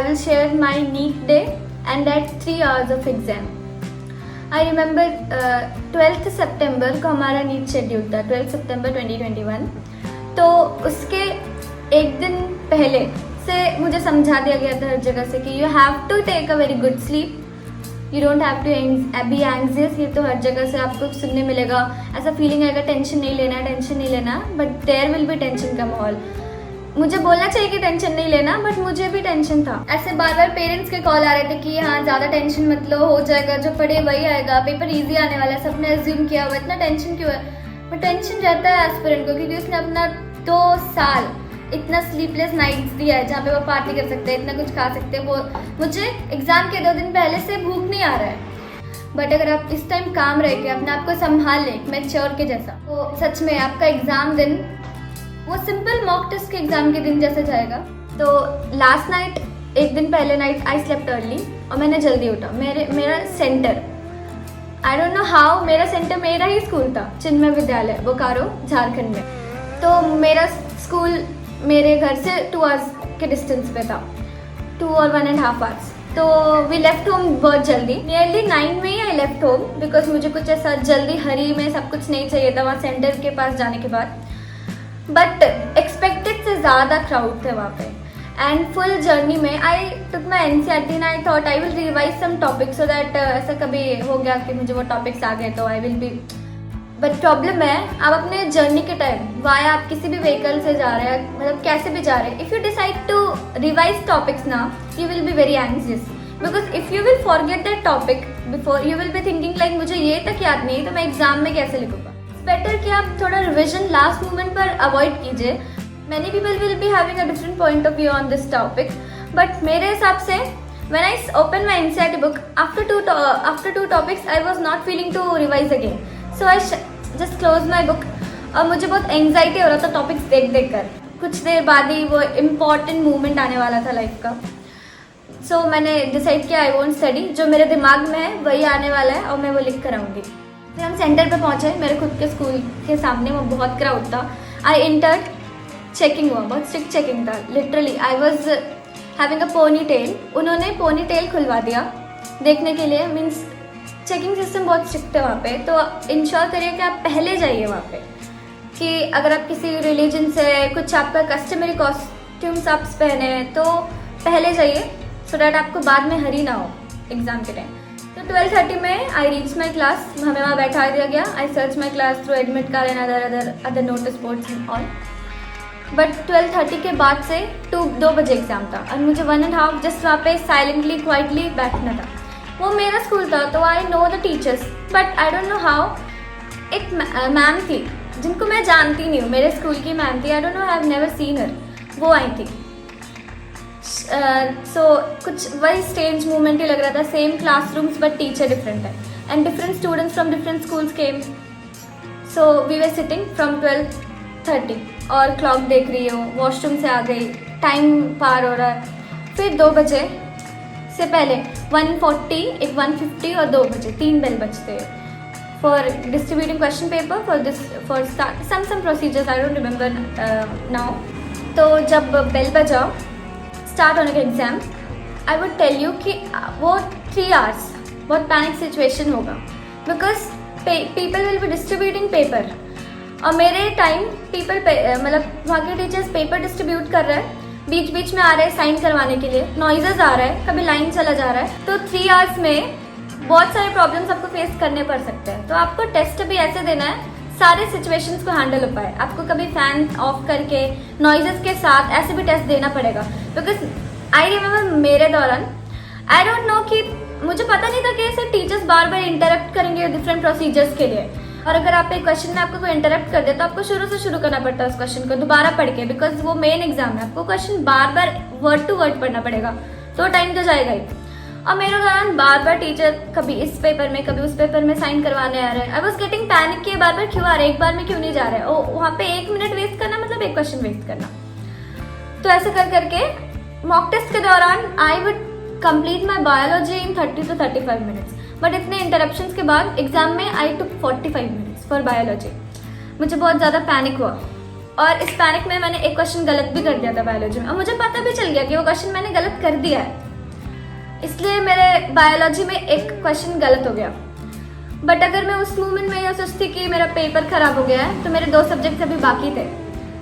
I will share my NEET day and that 3 hours of exam. I remember 12th September को हमारा NEET schedule था, 12 सितंबर 2021। तो उसके एक दिन पहले से मुझे समझा दिया गया था हर जगह से कि you have to take a very good sleep, you don't have to be anxious. ये तो हर जगह से आपको सुनने मिलेगा, ऐसा फीलिंग आएगा टेंशन नहीं लेना, टेंशन नहीं लेना, but there will be tension का माहौल। मुझे बोलना चाहिए कि टेंशन नहीं लेना, बट मुझे भी टेंशन था। ऐसे बार बार पेरेंट्स के कॉल आ रहे थे कि हाँ ज़्यादा टेंशन मत लो, हो जाएगा, जो पढ़े वही आएगा, पेपर इजी आने वाला है, सबने अज्यूम किया हुआ, इतना टेंशन क्यों है। बट टेंशन रहता है एस्पिरेंट को, क्योंकि उसने अपना 2 साल इतना स्लीपलेस नाइट्स दिया है जहाँ पे वो पार्टी कर सकते हैं, इतना कुछ खा सकते हैं। वो मुझे एग्जाम के 2 दिन पहले से भूख नहीं आ रहा है, बट अगर आप इस टाइम काम रह के अपने आप को संभाल लें मैच्योर के जैसा, तो सच में आपका एग्जाम दिन वो सिंपल मॉक टेस्ट के एग्जाम के दिन जैसे जाएगा। तो लास्ट नाइट, एक दिन पहले नाइट आई स्लेप्ट अर्ली और मैंने जल्दी उठा। मेरा centre, I don't know how, मेरा सेंटर मेरा ही स्कूल था, चिन्मय विद्यालय, बोकारो, झारखंड में। तो मेरा स्कूल मेरे घर से 2 आवर्स के डिस्टेंस पे था, 2 और 1.5 आवर्स। तो वी लेफ्ट होम बहुत जल्दी, नियरली 9 में ही आई लेफ्ट होम, बिकॉज मुझे कुछ ऐसा जल्दी हरी में सब कुछ नहीं चाहिए था वहाँ सेंटर के पास जाने के बाद। बट एक्सपेक्टेड से ज़्यादा क्राउड थे वहाँ पे, एंड फुल जर्नी में I took my NCERT and I thought I will revise some topics so that ऐसा कभी हो गया कि मुझे वो टॉपिक्स आ गए तो I will be. But problem है, आप अपने जर्नी के टाइम वाया आप किसी भी व्हीकल से जा रहे हैं, मतलब कैसे भी जा रहे हैं, if you decide to revise topics ना, you will be very anxious, because if you will forget that topic before, you will be thinking like मुझे ये तक याद नहीं तो मैं एग्जाम में कैसे लिखूंगा। बेटर कि आप थोड़ा रिविजन लास्ट मोमेंट पर अवॉइड कीजिए। Many people will be having a different point of view on this topic, but मेरे हिसाब से when I opened my NCERT book after two topics I was not feeling to revise again, so I just closed my book। और मुझे बहुत anxiety हो रहा था topics देख कर, कुछ देर बाद ही वो इम्पॉर्टेंट मोमेंट आने वाला था लाइफ का। सो मैंने डिसाइड किया आई वोंट स्टडी, जो मेरे दिमाग में है वही आने वाला है और मैं वो लिख कर आऊँगी। फिर हम सेंटर पे पहुँचे, मेरे खुद के स्कूल के सामने, वो बहुत क्राउड था। आई एंटर्ड, चेकिंग हुआ, बहुत स्ट्रिक्ट चेकिंग था, literally I was having a pony tail. उन्होंने पोनी टेल खुलवा दिया देखने के लिए, मीन्स चेकिंग सिस्टम बहुत स्ट्रिक्ट है वहाँ पे। तो इंश्योर करिए कि आप पहले जाइए वहाँ पे, कि अगर आप किसी रिलीजन से कुछ आपका कस्टमरी कॉस्ट्यूम्स आप पहने हैं तो पहले जाइए, सो डैट आपको बाद में हरी ना हो एग्जाम के टाइम। तो 12:30 में आई रीच माई क्लास, हमें वहाँ बैठा दिया गया। I search my class through admit card and other notice boards and all. But 12:30 के बाद से 2 बजे एग्जाम था और मुझे 1.5 जस्ट वहाँ पे साइलेंटली क्वाइटली बैठना था। वो मेरा स्कूल था तो I know the teachers, but I don't know how. एक मैम थी जिनको मैं जानती नहीं हूँ, मेरे स्कूल की मैम थी, I don't know, I have never seen हर। वो आई थी, सो कुछ वही स्ट्रेंज मूवमेंट ही लग रहा था। Same classrooms but teacher different है, and different students from different schools came. So we were sitting from 12:30 और क्लॉक देख रही हूँ, वॉशरूम से आ गई, टाइम पार हो रहा है। फिर 2 बजे से पहले 1:40, एक 1:50 और 2 बजे 3 बेल बजते for distributing question paper for some procedures, I don't remember now. तो जब बेल बजा स्टार्ट होने का exam, I would tell you कि वो 3 आवर्स बहुत पैनिक सिचुएशन होगा, because people will be distributing paper. और मेरे टाइम मतलब वहाँ के टीचर्स पेपर डिस्ट्रीब्यूट कर रहे हैं, बीच बीच में आ रहे हैं साइन करवाने के लिए, नॉइजेस आ रहा है, कभी लाइन चला जा रहा है। तो 3 आवर्स में बहुत सारे प्रॉब्लम्स आपको फेस करने पड़ सकते हैं। तो आपको टेस्ट भी ऐसे देना है सारे सिचुएशंस को हैंडल हो पाए। आपको कभी फैन ऑफ करके नॉइजेस के साथ ऐसे भी टेस्ट देना पड़ेगा, बिकॉज आई रिमेम्बर मेरे दौरान आई डोंट नो कि मुझे पता नहीं था कि ऐसे टीचर्स बार बार इंटरप्ट करेंगे डिफरेंट प्रोसीजर्स के लिए। और अगर आप एक क्वेश्चन में आपको कोई इंटरप्ट कर दे तो आपको शुरू से शुरू करना पड़ता है उस क्वेश्चन को दोबारा पढ़ के, बिकॉज वो मेन एग्जाम है, आपको क्वेश्चन बार बार वर्ड टू वर्ड पढ़ना पड़ेगा, तो टाइम तो जाएगा ही। और मेरे दौरान बार बार टीचर कभी इस पेपर में कभी उस पेपर में साइन करवाने आ रहे हैं। आई वॉज गेटिंग पैनिक कि बार बार क्यों आ रहे हैं, एक बार में क्यों नहीं जा रहे हैं। वहाँ पे 1 मिनट वेस्ट करना मतलब एक क्वेश्चन वेस्ट करना। तो ऐसे कर करके मॉक टेस्ट के दौरान I would complete my biology in 30 to 35 minutes, but इतने इंटरप्शंस के बाद एग्जाम में I took 45 minutes for biology. मुझे बहुत ज़्यादा पैनिक हुआ और इस पैनिक में मैंने एक क्वेश्चन गलत भी कर दिया था बायोलॉजी में, और मुझे पता भी चल गया कि वो क्वेश्चन मैंने गलत कर दिया है, इसलिए मेरे बायोलॉजी में एक क्वेश्चन गलत हो गया। बट अगर मैं उस मोमेंट में यह सोचती कि मेरा पेपर खराब हो गया है तो मेरे 2 सब्जेक्ट अभी बाकी थे,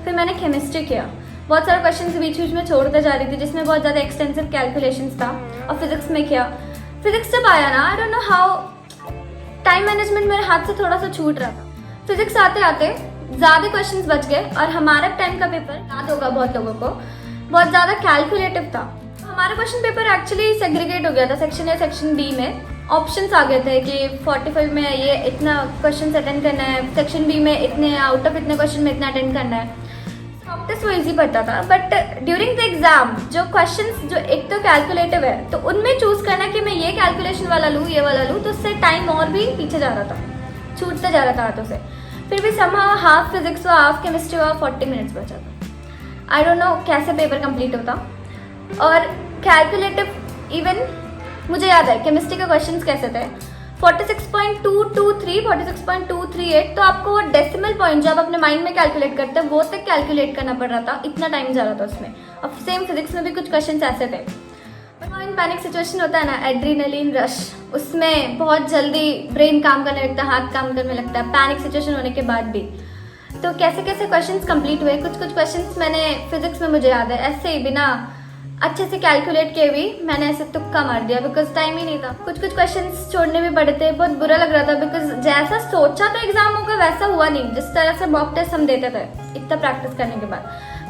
फिर मैंने केमिस्ट्री किया। बहुत सारे क्वेश्चन बीच बीच में छोड़ते जा रही थी जिसमें बहुत ज़्यादा एक्सटेंसिव कैलकुलेशंस था, और फिजिक्स में किया। फिजिक्स जब आया ना, I don't know how time management मेरे हाथ से थोड़ा सा छूट रहा था। फिजिक्स आते आते ज़्यादा क्वेश्चंस बच गए, और हमारा टाइम का पेपर याद होगा बहुत लोगों को, बहुत ज़्यादा कैलकुलेटिव था। हमारा क्वेश्चन पेपर एक्चुअली सेग्रीगेट हो गया था सेक्शन ए सेक्शन बी में। ऑप्शंस आ गए थे कि 45 में ये इतना क्वेश्चन अटेंड करना है, सेक्शन बी में इतने आउट ऑफ इतने क्वेश्चन में इतना अटेंड करना है। प्रैक्टिस वो इजी पड़ता था, बट ड्यूरिंग द एग्जाम जो क्वेश्चंस जो एक तो कैलकुलेटिव है तो उनमें चूज करना कि मैं ये कैलकुलेशन वाला लूँ ये वाला लूँ, तो उससे टाइम और भी पीछे जा रहा था, छूटता जा रहा था हाथों से। फिर भी समहाउ हाफ फिजिक्स हुआ हाफ केमिस्ट्री हुआ, 40 मिनट्स बचा था। आई डोंट नो कैसे पेपर कंप्लीट होता। और कैलकुलेटिव इवन मुझे याद है केमिस्ट्री के क्वेश्चंस कैसे थे, 46.223 46.238, तो आपको वो डेसिमल पॉइंट जो आप अपने माइंड में कैलकुलेट करते हैं वो तक कैलकुलेट करना पड़ रहा था, इतना टाइम जा रहा था उसमें। अब सेम फिजिक्स में भी कुछ क्वेश्चंस ऐसे थे। इन पैनिक सिचुएशन होता है ना, एड्रीनलिन रश, उसमें बहुत जल्दी ब्रेन काम करने लगता है, हाथ काम करने लगता है पैनिक सिचुएशन होने के बाद भी। तो कैसे कैसे क्वेश्चंस कंप्लीट हुए, कुछ क्वेश्चंस मैंने फिजिक्स में मुझे याद है ऐसे ही बिना अच्छे से कैलकुलेट किए भी मैंने ऐसे तुक्का मार दिया, बिकॉज टाइम ही नहीं था। कुछ क्वेश्चंस छोड़ने भी पड़े थे, बहुत बुरा लग रहा था, बिकॉज जैसा सोचा था एग्जाम होगा वैसा हुआ नहीं, जिस तरह से मॉक टेस्ट हम देते थे इतना प्रैक्टिस करने के बाद।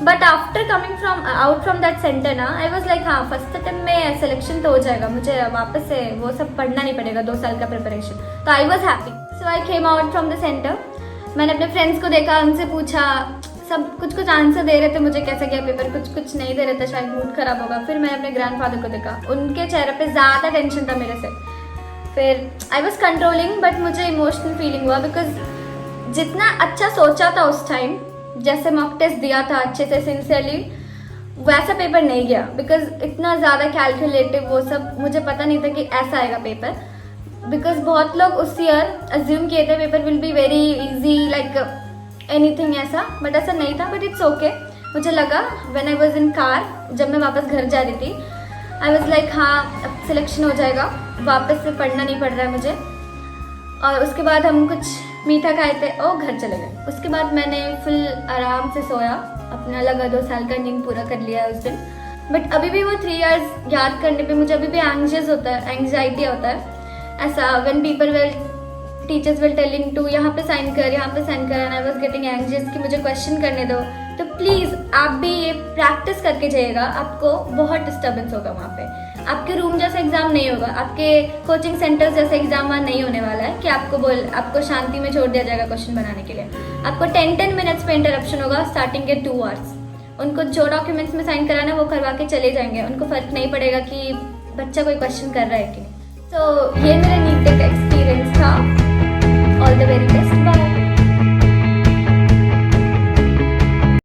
But after coming out from that centre ना, आई वॉज लाइक हाँ फर्स्ट अटेम्प्ट में सिलेक्शन तो हो जाएगा, मुझे वापस से वो सब पढ़ना नहीं पड़ेगा 2 साल का प्रिपरेशन, तो I was happy. So I came out from the centre, मैंने अपने फ्रेंड्स को देखा, उनसे पूछा, सब कुछ आंसर दे रहे थे मुझे कैसे गया पेपर, कुछ नहीं दे रहे थे, शायद मूड खराब होगा। फिर मैंने अपने ग्रैंडफादर को देखा, उनके चेहरे पे ज़्यादा टेंशन था मेरे से। फिर आई वॉज कंट्रोलिंग, बट मुझे इमोशनल फीलिंग हुआ, बिकॉज जितना अच्छा सोचा था उस टाइम, जैसे मॉक टेस्ट दिया था अच्छे से सिंसियरली, वैसा पेपर नहीं गया, बिकॉज इतना ज़्यादा कैलकुलेटिव वो सब, मुझे पता नहीं था कि ऐसा आएगा पेपर। बिकॉज बहुत लोग उस ईयर अज्यूम किए थे paper will be very easy like anything ऐसा, बट ऐसा नहीं था। But it's okay. मुझे लगा when I was in car, जब मैं वापस घर जा रही थी, आई वाज लाइक हाँ अब सिलेक्शन हो जाएगा, वापस से पढ़ना नहीं पड़ रहा है मुझे। और उसके बाद हम कुछ मीठा खाए थे और घर चले गए। उसके बाद मैंने फुल आराम से सोया, अपना लगा 2 साल का नींद पूरा कर लिया उस दिन। बट अभी भी वो 3 इयर्स याद करने पे मुझे अभी भी एंग्जियस होता है, एंग्जाइटी होता है ऐसा। When people will teachers will telling to यहाँ पे साइन कर, यहाँ पे साइन कर, and I was getting anxious कि मुझे क्वेश्चन करने दो। तो प्लीज़ आप भी ये प्रैक्टिस करके जाइएगा, आपको बहुत डिस्टर्बेंस होगा वहाँ पे। आपके रूम जैसा एग्जाम नहीं होगा, आपके कोचिंग सेंटर्स जैसा एग्जाम वहाँ नहीं होने वाला है कि आपको शांति में छोड़ दिया जाएगा क्वेश्चन बनाने के लिए। आपको 10 मिनट्स पे इंटरप्शन होगा स्टार्टिंग के 2 आवर्स। उनको जो डॉक्यूमेंट्स में साइन कराना है वो करवा के चले जाएंगे, उनको फर्क नहीं पड़ेगा कि बच्चा कोई क्वेश्चन कर रहा है कि नहीं। तो ये मेरा नीट टेक एक्सपीरियंस था। All the very best, bye.